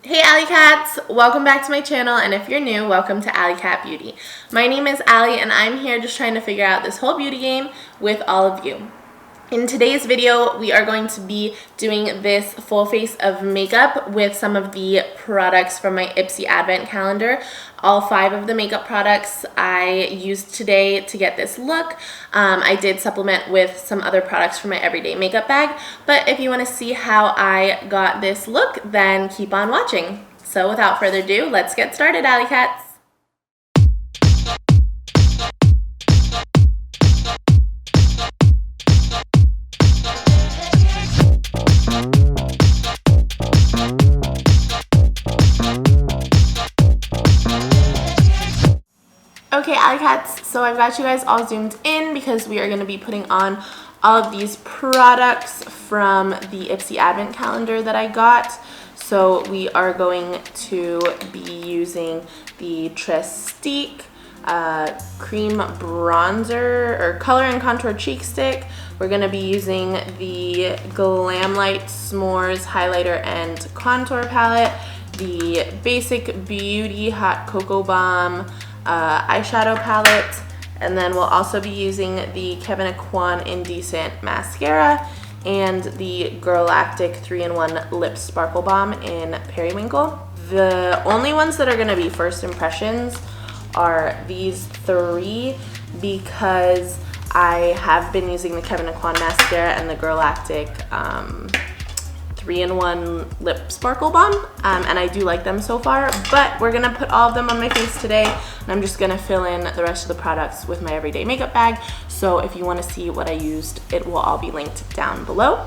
Hey AllyCats! Welcome back to my channel, and if you're new, welcome to AllyCat Beauty. My name is Ally and I'm here just trying to figure out this whole beauty game with all of you. In today's video, we are going to be doing this full face of makeup with some of the products from my IPSY Advent Calendar. All 5 of the makeup products I used today to get this look. I did supplement with some other products from my everyday makeup bag, but if you want to see how I got this look, then keep on watching. So without further ado, let's get started, AllyCats. Okay, AllyCats, so I've got you guys all zoomed in because we are going to be putting on all of these products from the IPSY Advent Calendar that I got. So we are going to be using the Trestique cream bronzer or color and contour cheek stick. We're going to be using the Glamlite S'mores highlighter and contour palette, the Basic Beauty Hot Cocoa Balm eyeshadow palette, and then we'll also be using the Kevyn Aucoin Indecent mascara and the Galactic 3-in-1 lip sparkle balm in Periwinkle. The only ones that are going to be first impressions are these 3 because I have been using the Kevyn Aucoin mascara and the Galactic 3-in-1 lip sparkle balm, and I do like them so far, but we're gonna put all of them on my face today, and I'm just gonna fill in the rest of the products with my everyday makeup bag. So if you want to see what I used, it will all be linked down below,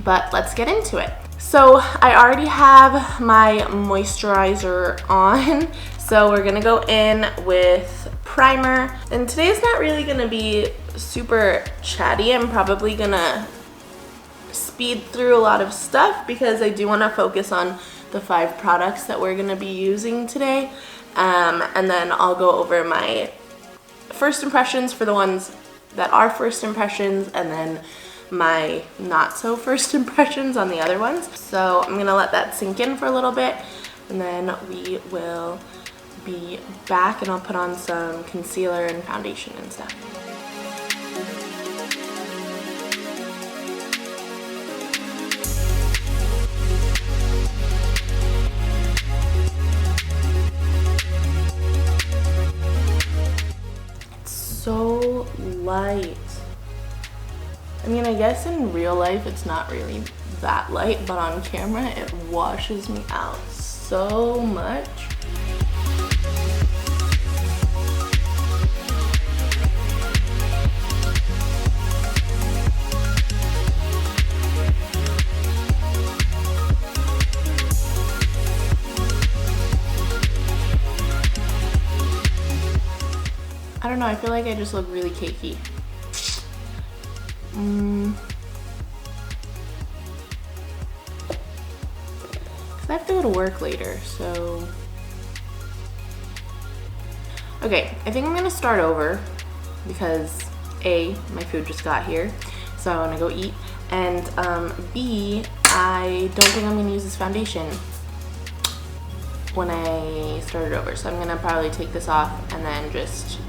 but let's get into it. So I already have my moisturizer on, so we're gonna go in with primer, and today's not really gonna be super chatty. I'm probably gonna speed through a lot of stuff because I do want to focus on the 5 products that we're going to be using today, and then I'll go over my first impressions for the ones that are first impressions, and then my not so first impressions on the other ones. So I'm going to let that sink in for a little bit, and then we will be back and I'll put on some concealer and foundation and stuff. So light. I mean, I guess in real life it's not really that light, but on camera it washes me out so much. I don't know, I feel like I just look really cakey. Cause I have to go to work later, so. Okay, I think I'm gonna start over because A, my food just got here, so I wanna go eat, and B, I don't think I'm gonna use this foundation when I start it over. So I'm gonna probably take this off and then just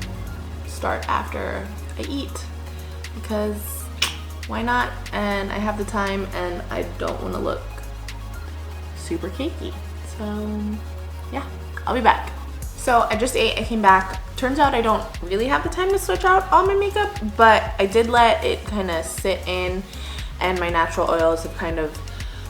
start after I eat because why not? And I have the time and I don't want to look super cakey. So yeah, I'll be back. So I just ate, I came back. Turns out I don't really have the time to switch out all my makeup, but I did let it kind of sit in, and my natural oils have kind of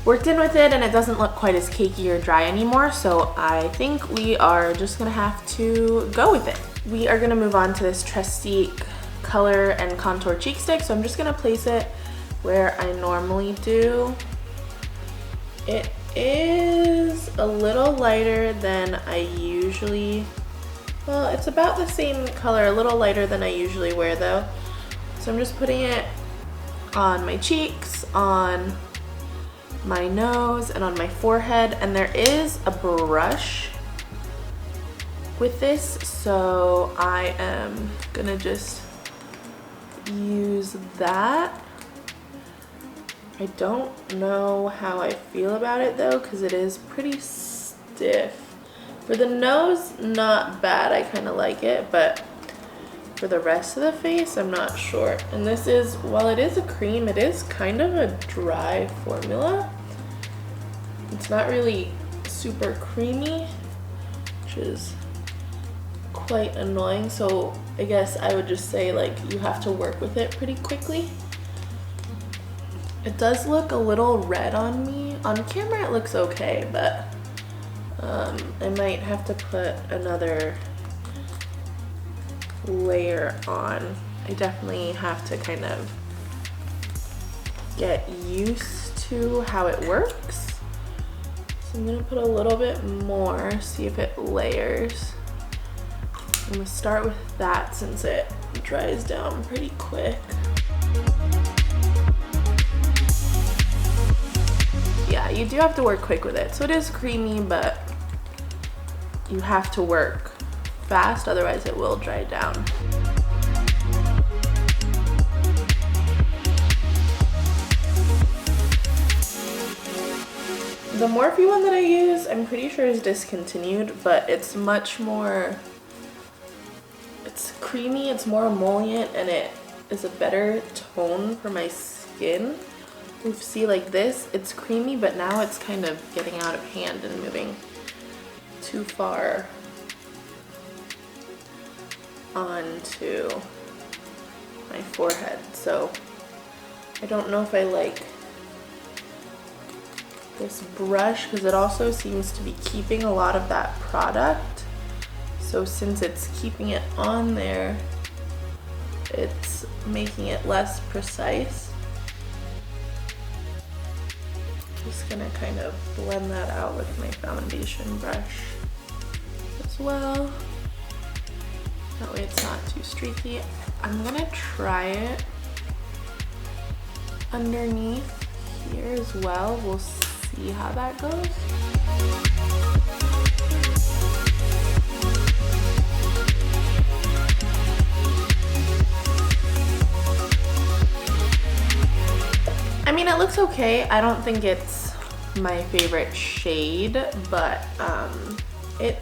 worked in with it, and it doesn't look quite as cakey or dry anymore. So I think we are just gonna have to go with it. We are gonna move on to this Trestique color and contour cheek stick. So I'm just gonna place it where I normally do. It is a little lighter than I usually, well, it's about the same color, a little lighter than I usually wear though. So I'm just putting it on my cheeks, on my nose, and on my forehead, and there is a brush with this, so I am gonna just use that. I don't know how I feel about it though, because it is pretty stiff. For the nose, not bad. I kind of like it, but for the rest of the face, I'm not sure. And this is, while it is a cream, it is kind of a dry formula. It's not really super creamy, which is quite annoying. So I guess I would just say, like, you have to work with it pretty quickly. It does look a little red on me. On camera it looks okay, but I might have to put another layer on. I definitely have to kind of get used to how it works. So I'm gonna put a little bit more, see if it layers. I'm gonna start with that since it dries down pretty quick. Yeah, you do have to work quick with it. So it is creamy, but you have to work fast, otherwise it will dry down. The Morphe one that I use, I'm pretty sure is discontinued, but it's much more, it's creamy, it's more emollient, and it is a better tone for my skin. You see, like this, it's creamy, but now it's kind of getting out of hand and moving too far onto my forehead. So I don't know if I like this brush because it also seems to be keeping a lot of that product. So since it's keeping it on there, it's making it less precise. Just gonna kind of blend that out with my foundation brush as well. That way it's not too streaky. I'm gonna try it underneath here as well. We'll see how that goes. I mean, it looks okay. I don't think it's my favorite shade, but it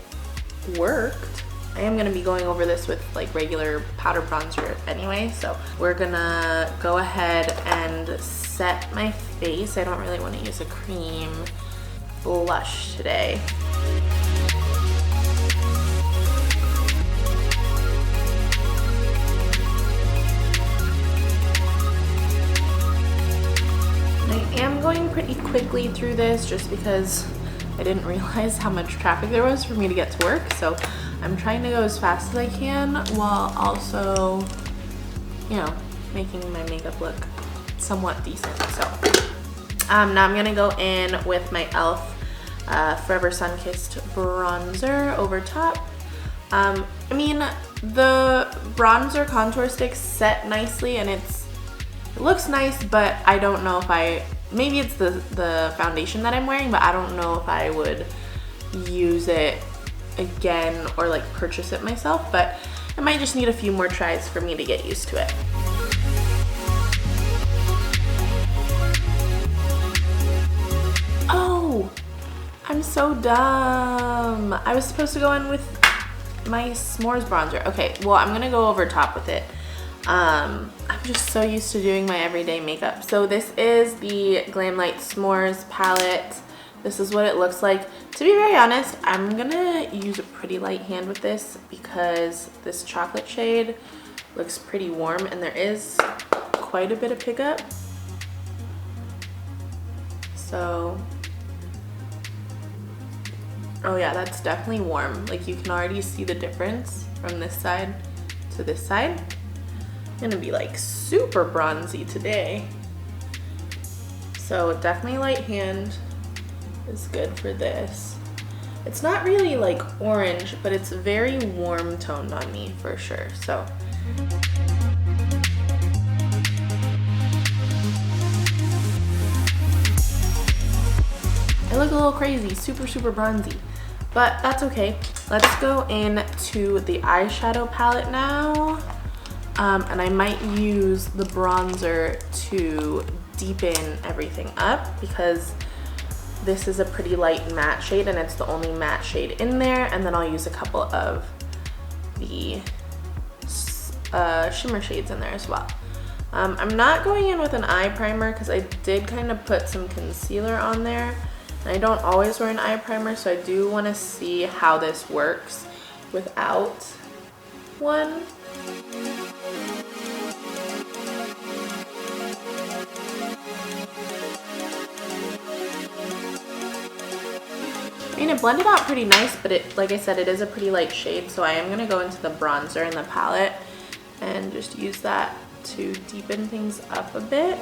worked. I am gonna be going over this with like regular powder bronzer anyway, so we're gonna go ahead and set my face. I don't really want to use a cream blush today. I am going pretty quickly through this just because I didn't realize how much traffic there was for me to get to work, so I'm trying to go as fast as I can while also, you know, making my makeup look somewhat decent. So now I'm gonna go in with my e.l.f. Forever Sunkissed bronzer over top. I mean, the bronzer contour sticks set nicely and it looks nice, but I don't know if maybe it's the foundation that I'm wearing, but I don't know if I would use it again or like purchase it myself, but I might just need a few more tries for me to get used to it. Oh, I'm so dumb. I was supposed to go in with my S'mores bronzer. Okay, well, I'm gonna go over top with it. I'm just so used to doing my everyday makeup. So this is the Glamlite S'mores palette. This is what it looks like. To be very honest, I'm gonna use a pretty light hand with this because this chocolate shade looks pretty warm and there is quite a bit of pickup. So, oh yeah, that's definitely warm. Like you can already see the difference from this side to this side. I'm gonna be like super bronzy today. So definitely light hand is good for this. It's not really like orange, but it's very warm toned on me for sure. So I look a little crazy, super bronzy, but that's okay. Let's go into the eyeshadow palette now. And I might use the bronzer to deepen everything up because this is a pretty light matte shade and it's the only matte shade in there, and then I'll use a couple of the shimmer shades in there as well. I'm not going in with an eye primer because I did kind of put some concealer on there, and I don't always wear an eye primer, so I do want to see how this works without one. I mean, it blended out pretty nice, but it, like I said, it is a pretty light shade, so I am going to go into the bronzer in the palette and just use that to deepen things up a bit.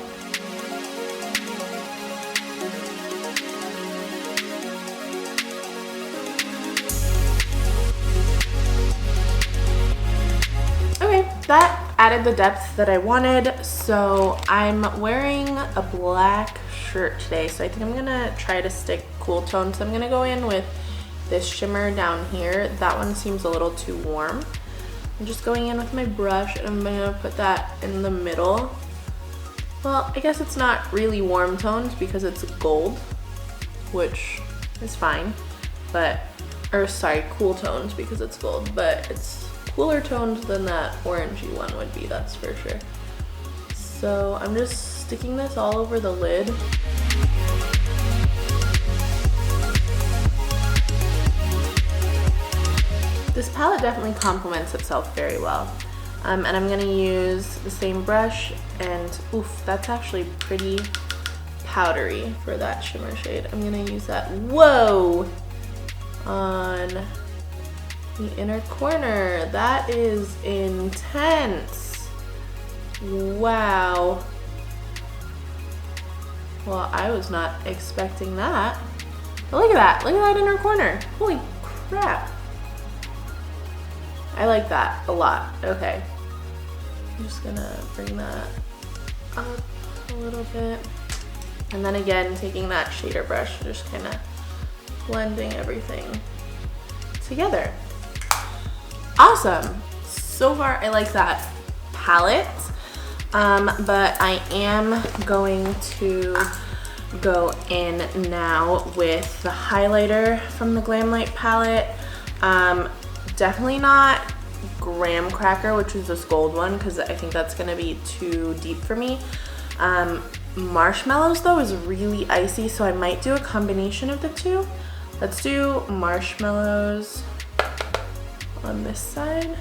Okay, that added the depth that I wanted. So I'm wearing a black shirt today, so I think I'm gonna try to stick cool tones. So I'm gonna go in with this shimmer down here. That one seems a little too warm. I'm just going in with my brush and I'm gonna put that in the middle. Well, I guess it's not really warm tones because it's gold, which is fine, but, or sorry, cool tones because it's gold, but it's cooler tones than that orangey one would be, that's for sure. So I'm just sticking this all over the lid. This palette definitely complements itself very well. And I'm gonna use the same brush, and oof, that's actually pretty powdery for that shimmer shade. I'm gonna use that, whoa, on the inner corner. That is intense. Wow. Well, I was not expecting that. But look at that inner corner. Holy crap. I like that a lot. Okay. I'm just gonna bring that up a little bit. And then again, taking that shader brush, just kind of blending everything together. Awesome. So far, I like that palette. But I am going to go in now with the highlighter from the Glamlite palette. Definitely not graham cracker, which is this gold one, because I think that's gonna be too deep for me. Marshmallows though is really icy, so I might do a combination of the two. Let's do marshmallows on this side.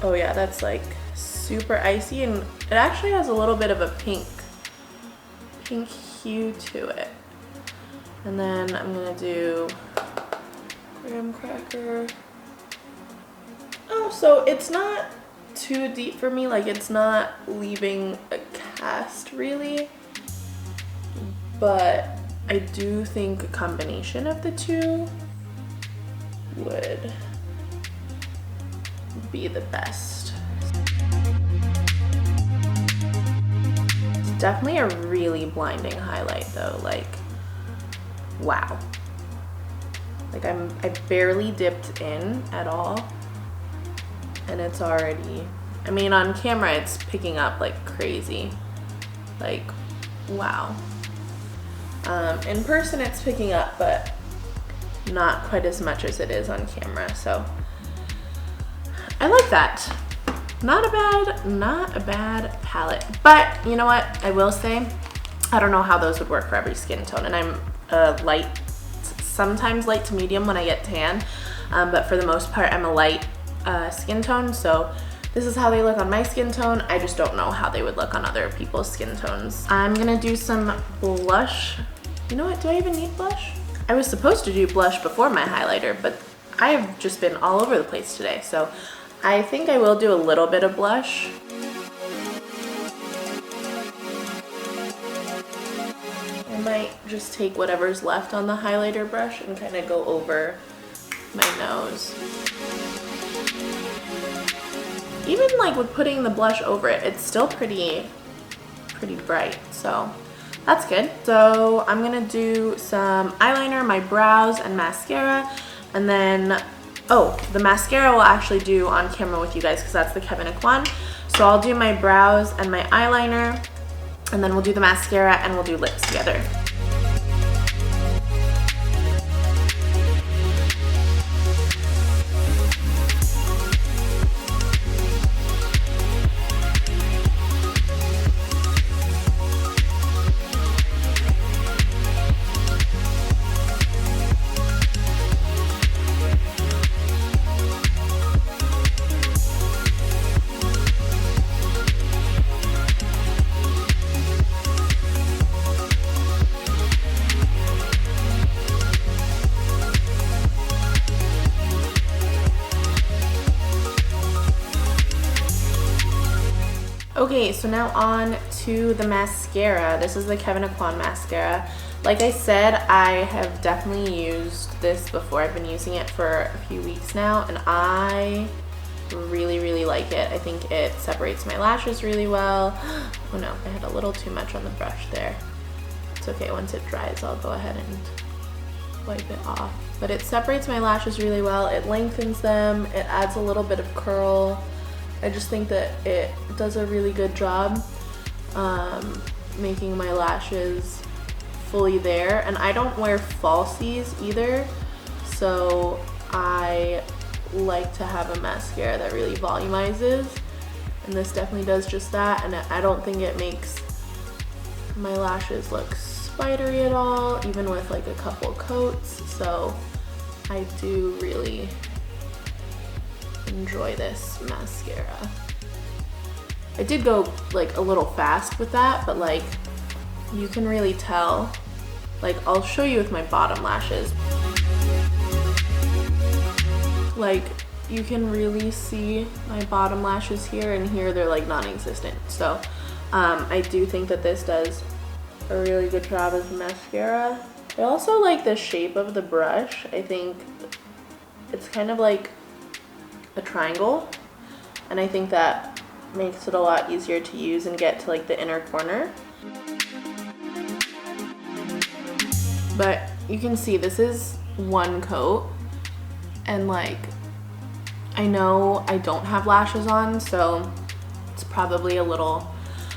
Oh yeah, that's like super icy, and it actually has a little bit of a pink hue to it. And then I'm gonna do graham cracker. Oh, so it's not too deep for me, like it's not leaving a cast really, but I do think a combination of the two would be the best. It's definitely a really blinding highlight though, like wow. Like I barely dipped in at all, and it's already, I mean on camera it's picking up like crazy, like wow. In person it's picking up, but not quite as much as it is on camera, so I like that. Not a bad palette, but you know what, I will say, I don't know how those would work for every skin tone, and I'm light, sometimes light to medium when I get tan, but for the most part I'm a light skin tone, so this is how they look on my skin tone. I just don't know how they would look on other people's skin tones. I'm gonna do some blush. You know what, do I even need blush? I was supposed to do blush before my highlighter, but I've just been all over the place today, so I think I will do a little bit of blush. I might just take whatever's left on the highlighter brush and kind of go over my nose. Even like with putting the blush over it, it's still pretty bright, so that's good. So I'm gonna do some eyeliner, my brows, and mascara, and then, oh, the mascara we'll actually do on camera with you guys because that's the Kevin one. So I'll do my brows and my eyeliner, and then we'll do the mascara and we'll do lips together. Okay, so now on to the mascara. This is the Kevyn Aucoin mascara. Like I said, I have definitely used this before. I've been using it for a few weeks now, and I really like it. I think it separates my lashes really well. Oh no, I had a little too much on the brush there. It's okay, once it dries, I'll go ahead and wipe it off. But it separates my lashes really well. It lengthens them. It adds a little bit of curl. I just think that it does a really good job making my lashes fully there. And I don't wear falsies either, so I like to have a mascara that really volumizes, and this definitely does just that. And I don't think it makes my lashes look spidery at all, even with like a couple coats. So I do really enjoy this mascara. I did go like a little fast with that, but like you can really tell. Like I'll show you with my bottom lashes. Like you can really see my bottom lashes here, and here they're like non-existent. So I do think that this does a really good job as a mascara. I also like the shape of the brush. I think it's kind of like a triangle, and I think that makes it a lot easier to use and get to like the inner corner. But you can see this is one coat, and like I know I don't have lashes on, so it's probably a little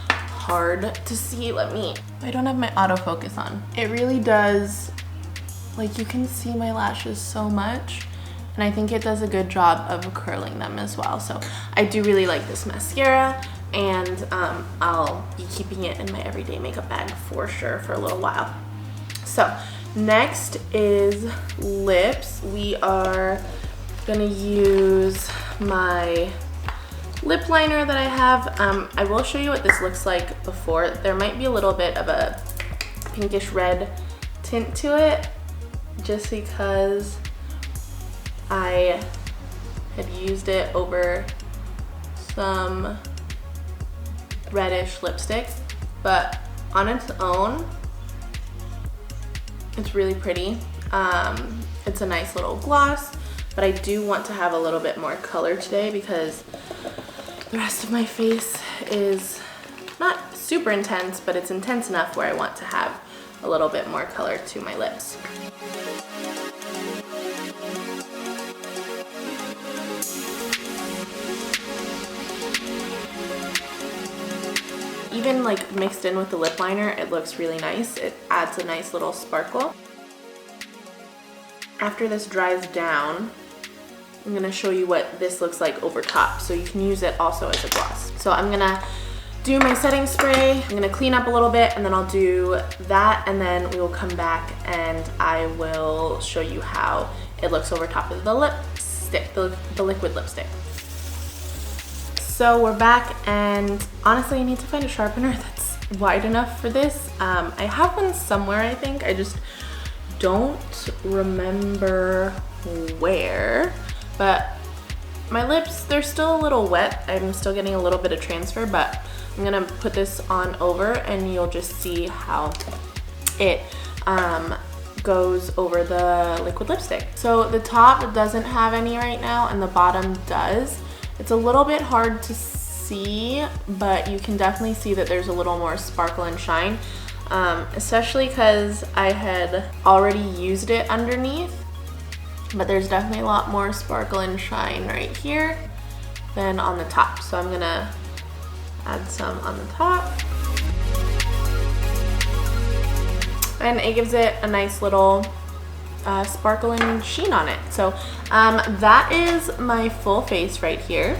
hard to see. I don't have my autofocus on. It really does, like you can see my lashes so much, and I think it does a good job of curling them as well. So I do really like this mascara, and I'll be keeping it in my everyday makeup bag for sure for a little while. So next is lips. We are gonna use my lip liner that I have. I will show you what this looks like before. There might be a little bit of a pinkish red tint to it, just because I had used it over some reddish lipstick, but on its own, it's really pretty. It's a nice little gloss, but I do want to have a little bit more color today because the rest of my face is not super intense, but it's intense enough where I want to have a little bit more color to my lips. Even like mixed in with the lip liner, it looks really nice. It adds a nice little sparkle. After this dries down, I'm gonna show you what this looks like over top, so you can use it also as a gloss. So I'm gonna do my setting spray, I'm gonna clean up a little bit, and then I'll do that, and then we will come back and I will show you how it looks over top of the lipstick, the liquid lipstick. So we're back, and honestly I need to find a sharpener that's wide enough for this. I have one somewhere, I think. I just don't remember where. But my lips, they're still a little wet. I'm still getting a little bit of transfer, but I'm gonna put this on over and you'll just see how it goes over the liquid lipstick. So the top doesn't have any right now and the bottom does. It's a little bit hard to see, but you can definitely see that there's a little more sparkle and shine, especially because I had already used it underneath. But there's definitely a lot more sparkle and shine right here than on the top. So I'm gonna add some on the top. And it gives it a nice little sparkle and sheen on it. So that is my full face right here.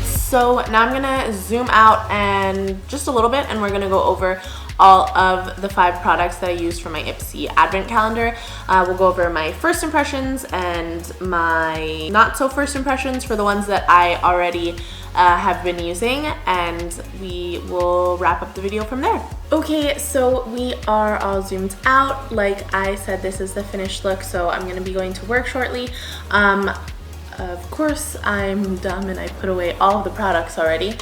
So now I'm gonna zoom out and just a little bit, and we're gonna go over all of the 5 products that I used for my IPSY Advent Calendar. We'll go over my first impressions and my not so first impressions for the ones that I already have been using, and we will wrap up the video from there. Okay, so we are all zoomed out. Like I said, this is the finished look, so I'm gonna be going to work shortly. Of course, I'm dumb and I put away all of the products already.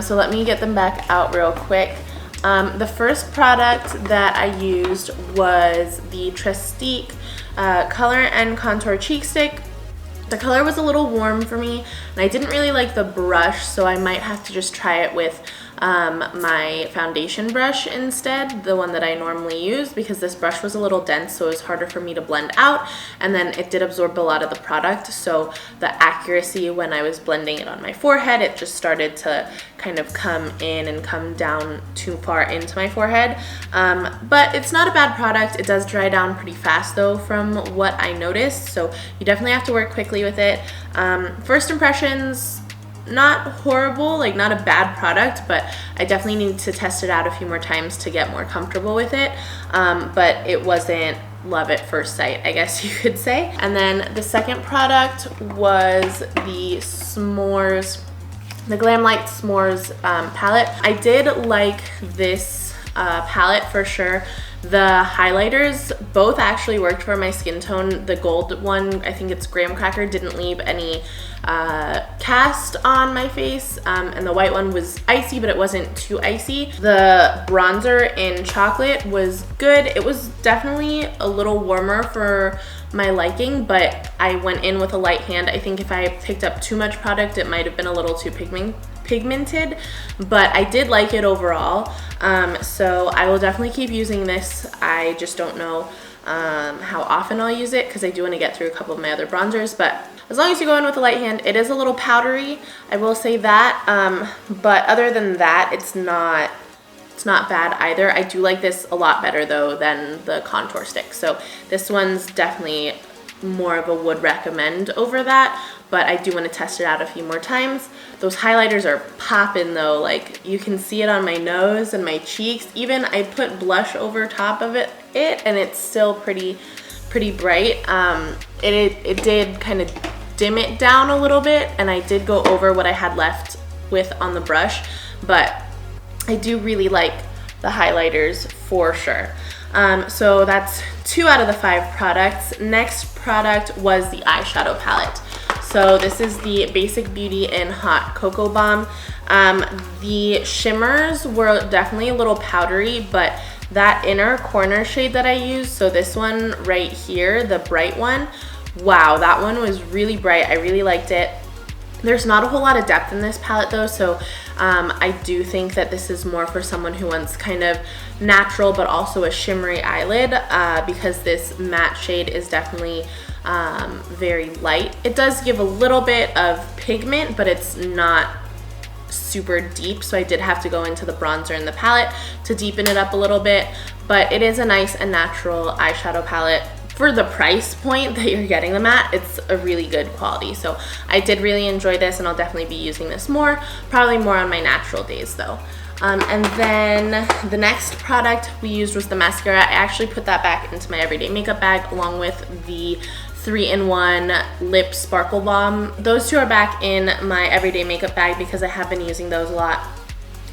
So let me get them back out real quick. The first product that I used was the Trestique Color and Contour Cheek Stick. The color was a little warm for me, and I didn't really like the brush, so I might have to just try it with my foundation brush instead, the one that I normally use, because this brush was a little dense, so it was harder for me to blend out, and then it did absorb a lot of the product, so the accuracy when I was blending it on my forehead, it just started to kind of come in and come down too far into my forehead. But it's not a bad product. It does dry down pretty fast though from what I noticed, so you definitely have to work quickly with it. First impressions, not horrible, like not a bad product, but I definitely need to test it out a few more times to get more comfortable with it. But it wasn't love at first sight, I guess you could say. And then the second product was the S'mores, the Glamlite S'mores palette. I did like this palette for sure. The highlighters both actually worked for my skin tone. The gold one, I think it's Graham Cracker, didn't leave any cast on my face, and the white one was icy, but it wasn't too icy. The bronzer in chocolate was good. It was definitely a little warmer for my liking, but I went in with a light hand. I think if I picked up too much product, it might have been a little too pigmented, but I did like it overall. So I will definitely keep using this. I just don't know how often I'll use it, because I do want to get through a couple of my other bronzers, but as long as you go in with a light hand, it is a little powdery, I will say that, but other than that, it's not bad either. I do like this a lot better though than the contour stick, so this one's definitely more of a would recommend over that, but I do want to test it out a few more times. Those highlighters are popping though, like you can see it on my nose and my cheeks. Even I put blush over top of it and it's still pretty bright. It did kind of dim it down a little bit, and I did go over what I had left with on the brush, but I do really like the highlighters for sure. So that's 2 out of the 5 products. Next product was the eyeshadow palette. So this is the Basic Beauty in Hot Cocoa Balm. The shimmers were definitely a little powdery, but that inner corner shade that I used, so this one right here, the bright one, wow, that one was really bright. I really liked it. There's not a whole lot of depth in this palette though, so I do think that this is more for someone who wants kind of natural but also a shimmery eyelid, because this matte shade is definitely very light. It does give a little bit of pigment, but it's not super deep, so I did have to go into the bronzer in the palette to deepen it up a little bit, but it is a nice and natural eyeshadow palette. For the price point that you're getting them at, it's a really good quality. So I did really enjoy this, and I'll definitely be using this more, probably more on my natural days though. And then the next product we used was the mascara. I actually put that back into my everyday makeup bag along with the 3-in-1 lip sparkle balm. Those 2 are back in my everyday makeup bag because I have been using those a lot.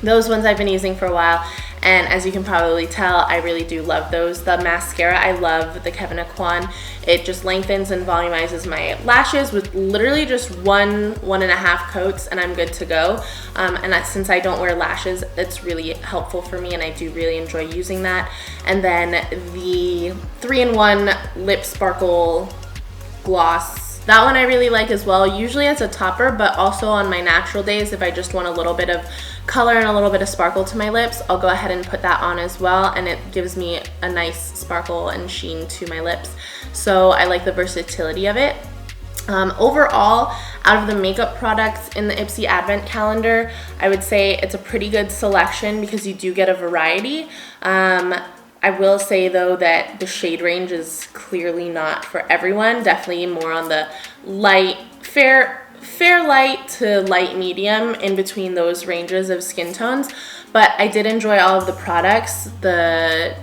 Those ones I've been using for a while, and as you can probably tell, I really do love those. The mascara, I love the Kevyn Aucoin. It just lengthens and volumizes my lashes with literally just 1.5 coats, and I'm good to go. And since I don't wear lashes, it's really helpful for me, and I do really enjoy using that. And then the 3-in-1 lip sparkle gloss, that one I really like as well, usually as a topper, but also on my natural days, if I just want a little bit of color and a little bit of sparkle to my lips, I'll go ahead and put that on as well, and it gives me a nice sparkle and sheen to my lips. So I like the versatility of it. Overall, out of the makeup products in the IPSY Advent Calendar, I would say it's a pretty good selection because you do get a variety. I will say though that the shade range is clearly not for everyone, definitely more on the light, fair fair light to light medium in between those ranges of skin tones, but I did enjoy all of the products. The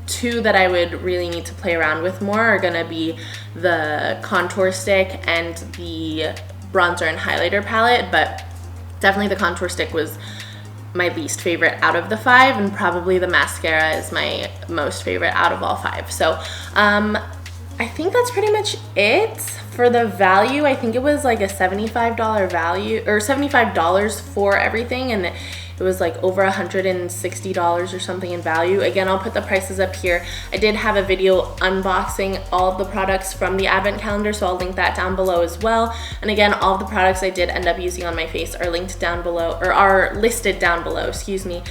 two that I would really need to play around with more are gonna be the contour stick and the bronzer and highlighter palette, but definitely the contour stick was my least favorite out of the 5, and probably the mascara is my most favorite out of all 5. So I think that's pretty much it. For the value, I think it was like a $75 value, or $75 for everything, and it was like over $160 or something in value. Again, I'll put the prices up here. I did have a video unboxing all of the products from the Advent Calendar, so I'll link that down below as well. And again, all of the products I did end up using on my face are linked down below, or are listed down below, excuse me.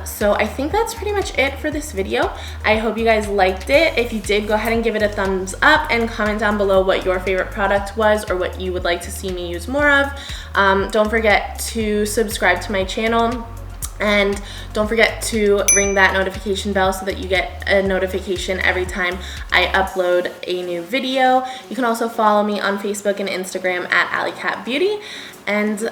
So I think that's pretty much it for this video. I hope you guys liked it. If you did, go ahead and give it a thumbs up and comment down below what your favorite product was or what you would like to see me use more of. Don't forget to subscribe to my channel, and don't forget to ring that notification bell so that you get a notification every time I upload a new video. You can also follow me on Facebook and Instagram at AllyCatBeauty, and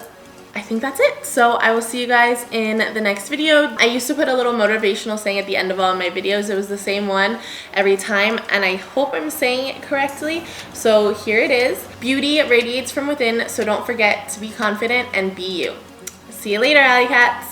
I think that's it. So I will see you guys in the next video. I used to put a little motivational saying at the end of all of my videos. It was the same one every time, and I hope I'm saying it correctly. So here it is. Beauty radiates from within, so don't forget to be confident and be you. See you later, AllyCats.